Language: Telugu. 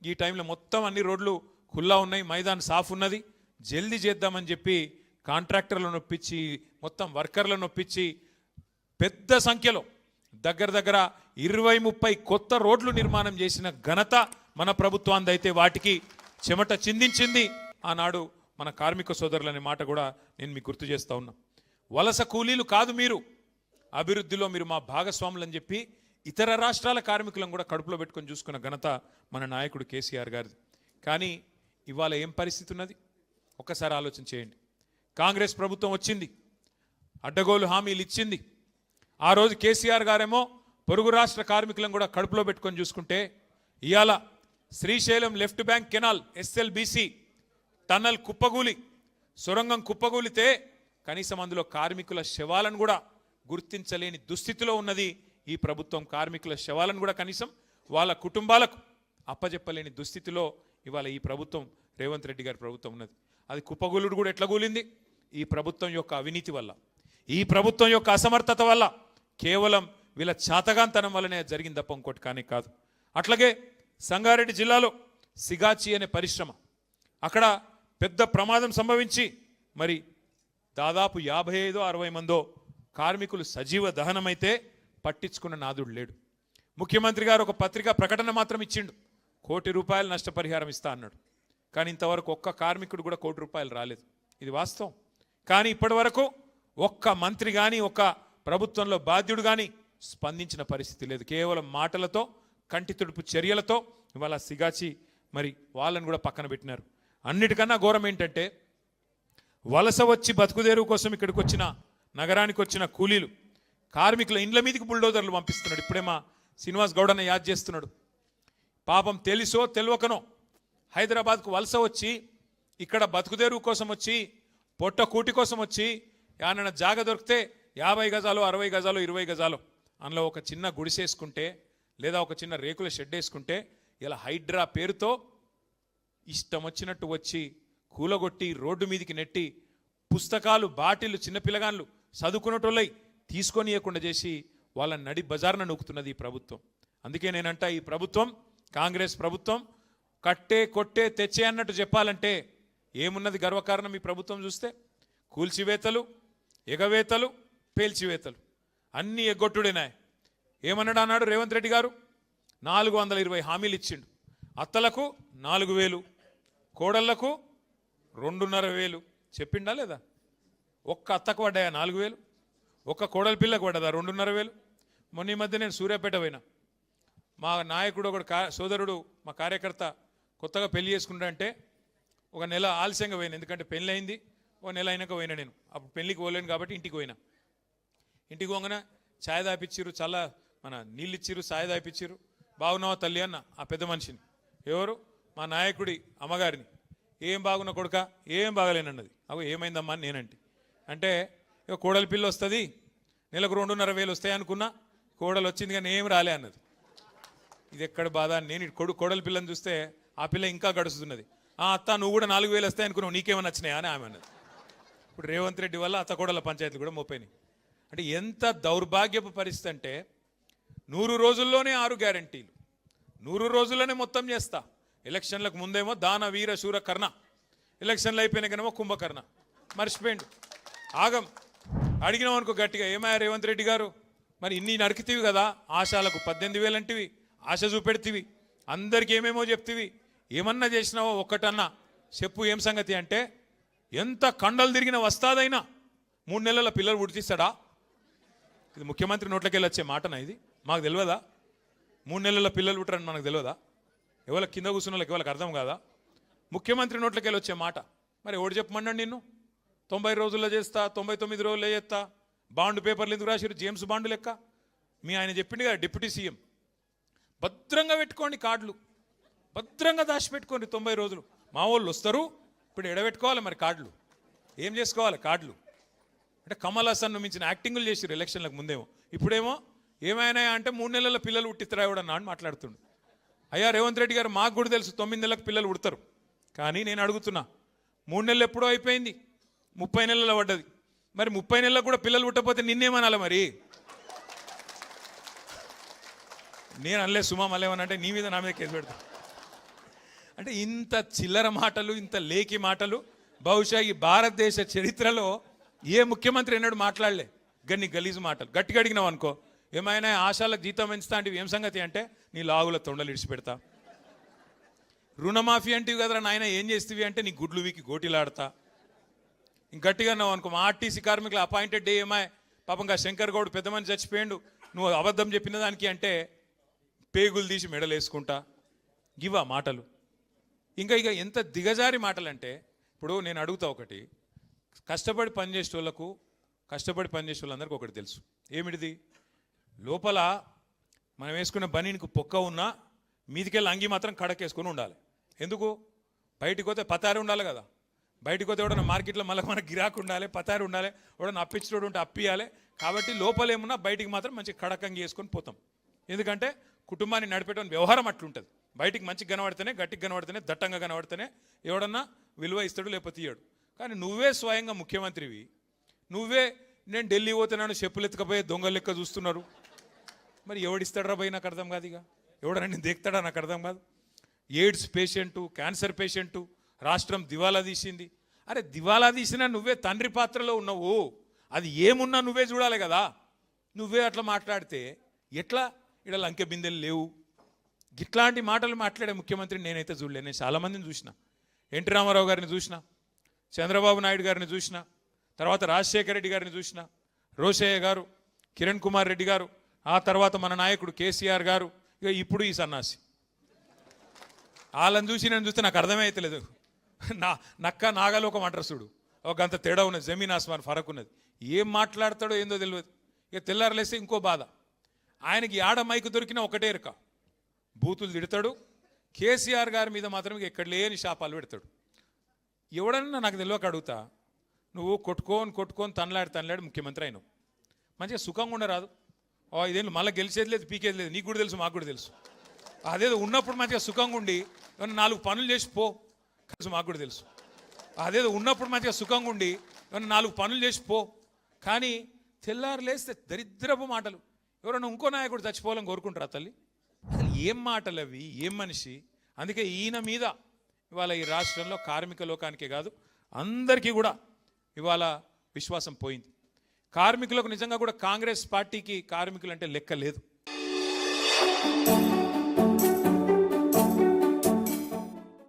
ఈ టైంలో మొత్తం అన్ని రోడ్లు ఖుల్లా ఉన్నాయి, మైదాన్ సాఫ్ ఉన్నది, జల్దీ చేద్దామని చెప్పి కాంట్రాక్టర్లను ఒప్పించి మొత్తం వర్కర్లను ఒప్పించి పెద్ద సంఖ్యలో దగ్గర దగ్గర 20-30 కొత్త రోడ్లు నిర్మాణం చేసిన ఘనత మన ప్రభుత్వాన్ని. అయితే వాటికి చెమట చిందించింది ఆనాడు మన కార్మిక సోదరులనే మాట కూడా నేను మీకు గుర్తు చేస్తూ ఉన్నా. వలస కూలీలు కాదు మీరు, అభివృద్ధిలో మీరు మా భాగస్వాములు అని చెప్పి ఇతర రాష్ట్రాల కార్మికులను కూడా కడుపులో పెట్టుకొని చూసుకున్న ఘనత మన నాయకుడు కేసీఆర్ గారిది. కానీ ఇవాళ ఏం పరిస్థితి ఉన్నది ఒక్కసారి ఆలోచన చేయండి. కాంగ్రెస్ ప్రభుత్వం వచ్చింది, అడ్డగోలు హామీలు ఇచ్చింది. ఆ రోజు కేసీఆర్ గారేమో పొరుగు రాష్ట్ర కార్మికులను కూడా కడుపులో పెట్టుకొని చూసుకుంటే ఇవాళ Srisailam left bank canal SLBC tunnel కుప్పగూలి సొరంగం కుప్పగూలితే కనీసం అందులో కార్మికుల శవాలను కూడా గుర్తించలేని దుస్థితిలో ఉన్నది ఈ ప్రభుత్వం. కార్మికుల శవాలను కూడా కనీసం వాళ్ళ కుటుంబాలకు అప్పజెప్పలేని దుస్థితిలో ఇవాళ ఈ ప్రభుత్వం, రేవంత్ రెడ్డి గారి ప్రభుత్వం ఉన్నది. అది కుప్పగూలుడు కూడా ఎట్లా కూలింది? ఈ ప్రభుత్వం యొక్క అవినీతి వల్ల, ఈ ప్రభుత్వం యొక్క అసమర్థత వల్ల, కేవలం వీళ్ళ చాతగాంతనం వల్లనే జరిగింది తప్ప ఇంకోటి కానీ కాదు. అట్లాగే సంగారెడ్డి జిల్లాలో సిగాచి అనే పరిశ్రమ, అక్కడ పెద్ద ప్రమాదం సంభవించి మరి దాదాపు 55-60 మందో కార్మికులు సజీవ దహనమైతే పట్టించుకున్న నాదుడు లేడు. ముఖ్యమంత్రి గారు ఒక పత్రికా ప్రకటన మాత్రం ఇచ్చిండు, ₹1 కోటి నష్టపరిహారం ఇస్తా అన్నాడు. కానీ ఇంతవరకు ఒక్క కార్మికుడు కూడా ₹1 రాలేదు. ఇది వాస్తవం. కానీ ఇప్పటి వరకు ఒక్క మంత్రి కానీ ఒక్క ప్రభుత్వంలో బాధ్యుడు కానీ స్పందించిన పరిస్థితి లేదు. కేవలం మాటలతో, కంటి తుడుపు చర్యలతో ఇవాళ సిగాచి మరి వాళ్ళని కూడా పక్కన పెట్టినారు. అన్నిటికన్నా ఘోరం ఏంటంటే వలస వచ్చి బతుకుదేరు కోసం ఇక్కడికి వచ్చిన, నగరానికి వచ్చిన కూలీలు కార్మికుల ఇండ్ల మీదకి బుల్డోజర్లు పంపిస్తున్నాడు. ఇప్పుడే మా శ్రీనివాస్ గౌడన్న యాద్ చేస్తున్నాడు. పాపం తెలుసో తెలియకనో హైదరాబాద్కు వలస వచ్చి ఇక్కడ బతుకుదేరు కోసం వచ్చి, పొట్ట కూటి కోసం వచ్చి ఏమన్నా జాగ దొరికితే 50 గజాలు, 60 గజాలు, 20 గజాలు అందులో ఒక చిన్న గుడిసేసుకుంటే లేదా ఒక చిన్న రేకుల షెడ్ వేసుకుంటే ఇలా హైడ్రా పేరుతో ఇష్టం వచ్చినట్టు వచ్చి కూలగొట్టి రోడ్డు మీదకి నెట్టి పుస్తకాలు, బాటిళ్ళు, చిన్నపిల్లగాన్లు చదువుకున్నటోళ్ళై తీసుకొని ఇవ్వకుండా చేసి వాళ్ళని నడి బజార్న నూకుతున్నది ఈ ప్రభుత్వం. అందుకే నేనంట ఈ ప్రభుత్వం, కాంగ్రెస్ ప్రభుత్వం కట్టే కొట్టే తెచ్చే అన్నట్టు చెప్పాలంటే ఏమున్నది గర్వకారణం? ఈ ప్రభుత్వం చూస్తే కూల్చివేతలు, ఎగవేతలు, పేల్చివేతలు అన్నీ ఎగ్గొట్టుడేనాయి. ఏమన్నాడు అన్నాడు రేవంత్ రెడ్డి గారు? 420 హామీలు ఇచ్చిండు. అత్తలకు 4000, కోడళ్లకు 2500 చెప్పిండా లేదా? ఒక్క అత్తకు పడ్డాయా 4000? ఒక్క కోడల పిల్లకు పడ్డదా 2500? మొన్న ఈ మధ్య నేను సూర్యాపేట పోయినా. మా నాయకుడు ఒకడు సోదరుడు, మా కార్యకర్త కొత్తగా పెళ్లి చేసుకుంటా అంటే ఒక నెల ఆలస్యంగా పోయినా. ఎందుకంటే పెళ్ళి అయింది, ఒక నెల అయినాక పోయినా. నేను అప్పుడు పెళ్ళికి పోలేను కాబట్టి ఇంటికి పోయినా. ఇంటికి పోగానే ఛాయ్ దాపిచ్చిర్రు, చాలా మన నీళ్ళు ఇచ్చిర్రు, ఛాయ్ దాపిచ్చిర్రు. బాగున్నావా తల్లి అన్న ఆ పెద్ద మనిషిని. ఎవరు? మా నాయకుడి అమ్మగారిని. ఏం బాగున్నా కొడుక? ఏం బాగలేనన్నది. అగో ఏమైందమ్మా అని నేనంటే, అంటే ఇక కోడల పిల్ల వస్తుంది, నెలకు 2500 వస్తాయి అనుకున్నా, కోడలు వచ్చింది కానీ ఏం రాలే అన్నది. ఇది ఎక్కడ బాధ? నేను కోడల పిల్లని చూస్తే ఆ పిల్ల ఇంకా గడుస్తున్నది. అత్త నువ్వు కూడా 4000 వస్తాయి అనుకున్నావు, నీకేమైనా వచ్చినాయా అని ఆమె అన్నది. ఇప్పుడు రేవంత్ రెడ్డి వల్ల అత్త కోడల పంచాయతీలు కూడా మోపోయినాయి. అంటే ఎంత దౌర్భాగ్యపు పరిస్థితి అంటే 100 రోజుల్లోనే 6 గ్యారంటీలు, 100 రోజుల్లోనే మొత్తం చేస్తా. ఎలక్షన్లకు ముందేమో దాన వీర శూర కర్ణ, ఎలక్షన్లు అయిపోయినాకనేమో కుంభకర్ణ. మర్చిపోయిండు. ఆగం. అడిగినాం అనుకో గట్టిగా, ఏమయ్యా రేవంత్ రెడ్డి గారు మరి ఇన్ని నరికితీవి కదా, ఆశాలకు 18,000 అంటివి, ఆశ చూపెడితివి, అందరికి ఏమేమో చెప్తివి, ఏమన్నా చేసినావో ఒక్కటన్నా చెప్పు ఏం సంగతి అంటే, ఎంత కండలు తిరిగిన వస్తాదైనా 3 నెలల పిల్లలు పుట్టిస్తాడా? ఇది ముఖ్యమంత్రి నోట్లకెళ్ళి వచ్చే మాటనా? ఇది మాకు తెలియదా? 3 నెలల పిల్లలు పుట్టరని మనకు తెలియదా? ఎవరి కింద కూర్చున్న వాళ్ళకి ఎవరికి అర్థం కాదా? ముఖ్యమంత్రి నోట్లకెళ్ళి వచ్చే మాట. మరి ఎవడు చెప్పమన్నాడు నిన్ను? 90 రోజుల్లో చేస్తా, 99 రోజుల్లో చేస్తా. బాండ్ పేపర్లు ఎందుకు రాసిరు? జేమ్స్ బాండ్ లెక్క. మీ ఆయన చెప్పింది కదా డిప్యూటీ సీఎం, భద్రంగా పెట్టుకోండి కార్డులు, భద్రంగా దాచిపెట్టుకోండి 90 రోజులు. మా వాళ్ళు వస్తారు, ఇప్పుడు ఎడబెట్టుకోవాలి మరి కార్డులు. ఏం చేసుకోవాలి కార్డులు? అంటే కమల్ హాసన్ మించిన యాక్టింగులు చేసిరు ఎలక్షన్లకు ముందేమో. ఇప్పుడేమో ఏమైనా అంటే 3 నెలల పిల్లలు పుట్టిస్తారా ఎవడన్నా అని మాట్లాడుతుండు. అయ్యా రేవంత్ రెడ్డి గారు, మాకు కూడా తెలుసు 9 నెలలకు పిల్లలు పుడతారు. కానీ నేను అడుగుతున్నా, 3 నెలలు ఎప్పుడో అయిపోయింది, 30 నెలలు పడ్డది. మరి 30 నెలలకు కూడా పిల్లలు పుట్టకపోతే నిన్నేమనాలి మరి? నేను అనలే సుమా మళ్ళేమనంటే నీ మీద నా మీద కేసు పెడతా. అంటే ఇంత చిల్లర మాటలు, ఇంత లేకి మాటలు బహుశా ఈ భారతదేశ చరిత్రలో ఏ ముఖ్యమంత్రి ఎన్నడూ మాట్లాడలే. గన్ని గలీజు మాటలు. గట్టిగా అడిగినావు అనుకో, ఏమైనా ఆశాలకు జీతం పెంచుతా అంటే ఏం సంగతి అంటే నీ లాగుల తొండలు ఇడిచిపెడతా. రుణమాఫీ అంటివి కదరా నాయన, ఏం చేస్తేవి అంటే నీ గుడ్లు వీకి గోటిలాడతా. ఇంక గట్టిగా అన్నావు అనుకో, మా ఆర్టీసీ కార్మికులు అపాయింటెడ్ డే ఏమాయ్ పాపంగా శంకర్ గౌడ్ పెద్ద మనిషి చచ్చిపోయిండు, నువ్వు అబద్ధం చెప్పిన దానికి అంటే పేగులు తీసి మెడలేసుకుంటా. ఇవా మాటలు. ఇంకా ఎంత దిగజారి మాటలు అంటే, ఇప్పుడు నేను అడుగుతా ఒకటి, కష్టపడి పనిచేసే వాళ్ళందరికీ ఒకటి తెలుసు. ఏమిటిది? లోపల మనం వేసుకున్న బనీనికి పొక్క ఉన్నా మీదికెళ్ళి అంగి మాత్రం కడకేసుకొని ఉండాలి. ఎందుకు? బయటికి పోతే పతారు ఉండాలి కదా. బయటికి పోతే ఎవడన్నా మార్కెట్లో మళ్ళీ మనకు గిరాకు ఉండాలి, పతారు ఉండాలి, ఎవడన్నా అప్పించడం ఉంటే అప్పియాలి. కాబట్టి లోపల ఏమున్నా బయటికి మాత్రం మంచి కడకంగి వేసుకొని పోతాం. ఎందుకంటే కుటుంబాన్ని నడిపేటువంటి వ్యవహారం అట్లుంటుంది. బయటికి మంచిగా కనబడితేనే, గట్టిగా కనబడితేనే, దట్టంగా కనబడితేనే ఎవడన్నా విలువ ఇస్తాడు, లేకపోతే ఇయ్యాడు. కానీ నువ్వే స్వయంగా ముఖ్యమంత్రివి, నువ్వే నేను ఢిల్లీ పోతున్నాను చెప్పులు ఎత్తుకపోయే దొంగ లెక్క చూస్తున్నారు. మరి ఎవడిస్తాడరా పోయి నాకు అర్థం కాదు. ఇక ఎవడన్నా నేను దేక్తాడా నాకు అర్థం కాదు. ఎయిడ్స్ పేషెంటు, క్యాన్సర్ పేషెంటు, రాష్ట్రం దివాలా తీసింది. అరే దివాలా తీసినా నువ్వే తండ్రి పాత్రలో ఉన్నావు, అది ఏమున్నా నువ్వే చూడాలి కదా. నువ్వే అట్లా మాట్లాడితే ఎట్లా? ఇక్కడ లంకె బిందెలు లేవు. ఇట్లాంటి మాటలు మాట్లాడే ముఖ్యమంత్రిని నేనైతే చూడలేను. నేను చాలామందిని చూసిన. ఎన్టీ రామారావు గారిని చూసిన, చంద్రబాబు నాయుడు గారిని చూసిన, తర్వాత రాజశేఖర రెడ్డి గారిని చూసిన, రోషయ్య గారు, కిరణ్ కుమార్ రెడ్డి గారు, ఆ తర్వాత మన నాయకుడు కేసీఆర్ గారు, ఇక ఇప్పుడు ఈ సన్నాసి. వాళ్ళని చూసి నేను చూస్తే నాకు అర్థమే అవుతలేదు. నక్క నాగలోకం అంటారు చూడు, ఒక అంత తేడా ఉన్నది, జమీన్ ఆస్మాన్ ఫరక్ ఉన్నది. ఏం మాట్లాడతాడో ఏందో తెలియదు. ఇక తెల్లారలేస్తే ఇంకో బాధ. ఆయనకి ఆడ మైకు దొరికినా ఒకటే ఎరక, బూతులు తిడతాడు. కేసీఆర్ గారి మీద మాత్రం ఎక్కడ లేని శాపాలు పెడతాడు. ఎవడన్నా నాకు తెలియక అడుగుతా, నువ్వు కొట్టుకొని తనలాడి ముఖ్యమంత్రి అయినావు, మంచిగా సుఖంగా ఉండరాదు? ఇదేంటి మళ్ళీ గెలిచేది లేదు, పీకేది లేదు, నీకు కూడా తెలుసు, మాకు కూడా తెలుసు. అదేదో ఉన్నప్పుడు మంచిగా సుఖంగా ఉండి ఏమన్నా 4 పనులు చేసి పో, మాకు కూడా తెలుసు. అదేదో ఉన్నప్పుడు మంచిగా సుఖంగా ఉండి ఏమన్నా 4 పనులు చేసి పో. కానీ తెల్లారు లేస్తే దరిద్రపు మాటలు. ఎవరన్నా ఇంకో నాయకుడు చచ్చిపోవాలని కోరుకుంటారా తల్లి? అసలు ఏం మాటలు అవి, ఏం మనిషి? అందుకే ఈయన మీద ఇవాళ ఈ రాష్ట్రంలో కార్మిక లోకానికే కాదు అందరికీ కూడా ఇవాళ విశ్వాసం పోయింది. కార్మికులకు నిజంగా కూడా కాంగ్రెస్ పార్టీకి కార్మికులు అంటే లెక్క లేదు.